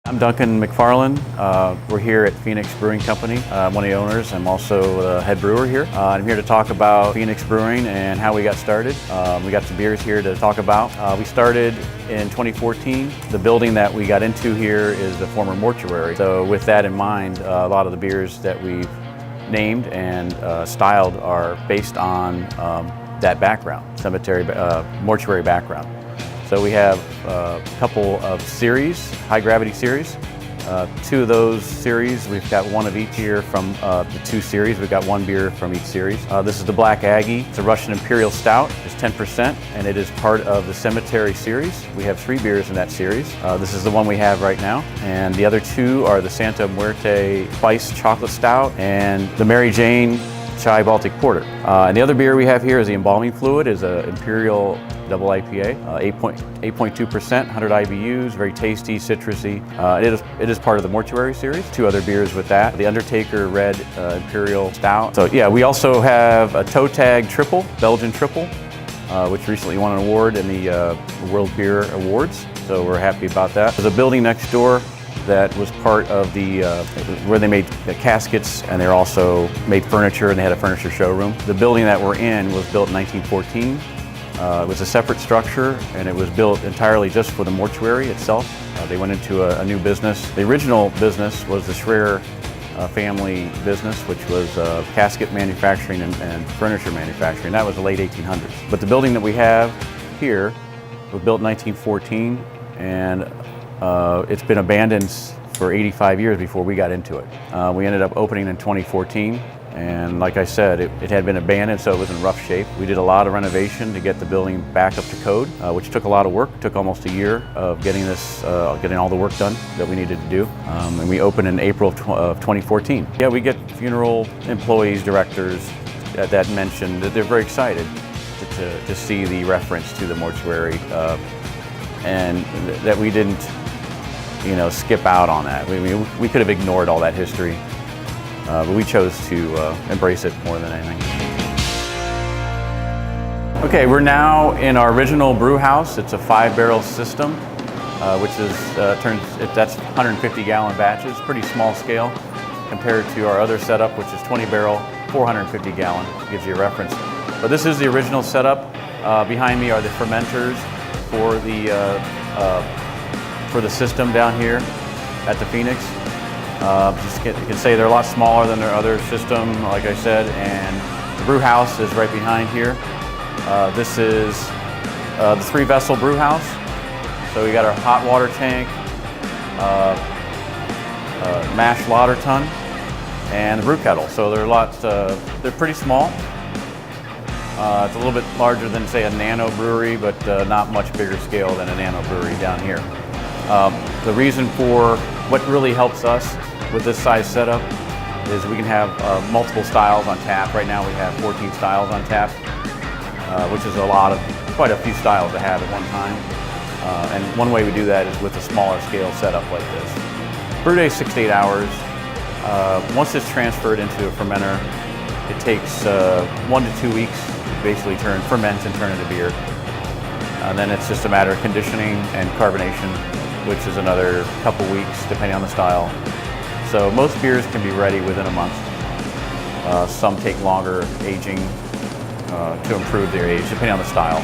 I'm Duncan McFarland. We're here at Phoenix Brewing Company. I'm one of the owners. I'm also the head brewer here. I'm here to talk about Phoenix Brewing and how we got started. We got some beers here to talk about. We started in 2014. The building that we got into here is the former mortuary. So with that in mind, a lot of the beers that we've named and styled are based on that background, cemetery, mortuary background. So we have a couple of series, high gravity series. Two of those series, we've got one of each here from the two series. We've got one beer from each series. This is the Black Aggie. It's a Russian Imperial Stout. It's 10% and it is part of the Cemetery series. We have 3 beers in that series. This is the one we have right now. And the other 2 are the Santa Muerte Spiced Chocolate Stout and the Mary Jane Chai Baltic Porter. And the other beer we have here is the Embalming Fluid, is an Imperial Double IPA, 8.2%, 100 IBUs, very tasty, citrusy. It is part of the Mortuary series. 2 other beers with that. The Undertaker Red Imperial Stout. So yeah, we also have a Toe Tag Triple, Belgian Triple, which recently won an award in the World Beer Awards. So we're happy about that. There's a building next door that was part of the, where they made the caskets, and they also made furniture, and they had a furniture showroom. The building that we're in was built in 1914. It was a separate structure, and it was built entirely just for the mortuary itself. They went into a new business. The original business was the Schreier family business, which was casket manufacturing and furniture manufacturing. That was the late 1800s. But the building that we have here was built in 1914, and it's been abandoned for 85 years before we got into it. We ended up opening in 2014. And like I said, it had been abandoned, so it was in rough shape. We did a lot of renovation to get the building back up to code, which took a lot of work. It took almost a year of getting all the work done that we needed to do. And we opened in April of 2014. Yeah, we get funeral employees, directors that mentioned that they're very excited to see the reference to the mortuary, and that we didn't, skip out on that. We could have ignored all that history. But we chose to embrace it more than anything. Okay, we're now in our original brew house. It's a 5-barrel system, which is that's 150-gallon batches, pretty small scale compared to our other setup, which is 20-barrel, 450-gallon. Gives you a reference. But this is the original setup. Behind me are the fermenters for the system down here at the Phoenix. You can say they're a lot smaller than their other system, like I said, and the brew house is right behind here. This is the 3-vessel brew house. So we got our hot water tank, mash lauter tun, and the brew kettle. So they're pretty small. It's a little bit larger than, say, a nano brewery, but not much bigger scale than a nano brewery down here. The reason for what really helps us with this size setup is we can have multiple styles on tap. Right now we have 14 styles on tap, which is quite a few styles to have at one time. And one way we do that is with a smaller scale setup like this. Brew day is 6 to 8 hours. Once it's transferred into a fermenter, it takes 1 to 2 weeks to basically ferment and turn into beer. And then it's just a matter of conditioning and carbonation, which is another couple weeks depending on the style. So most beers can be ready within a month. Some take longer aging to improve their age, depending on the style.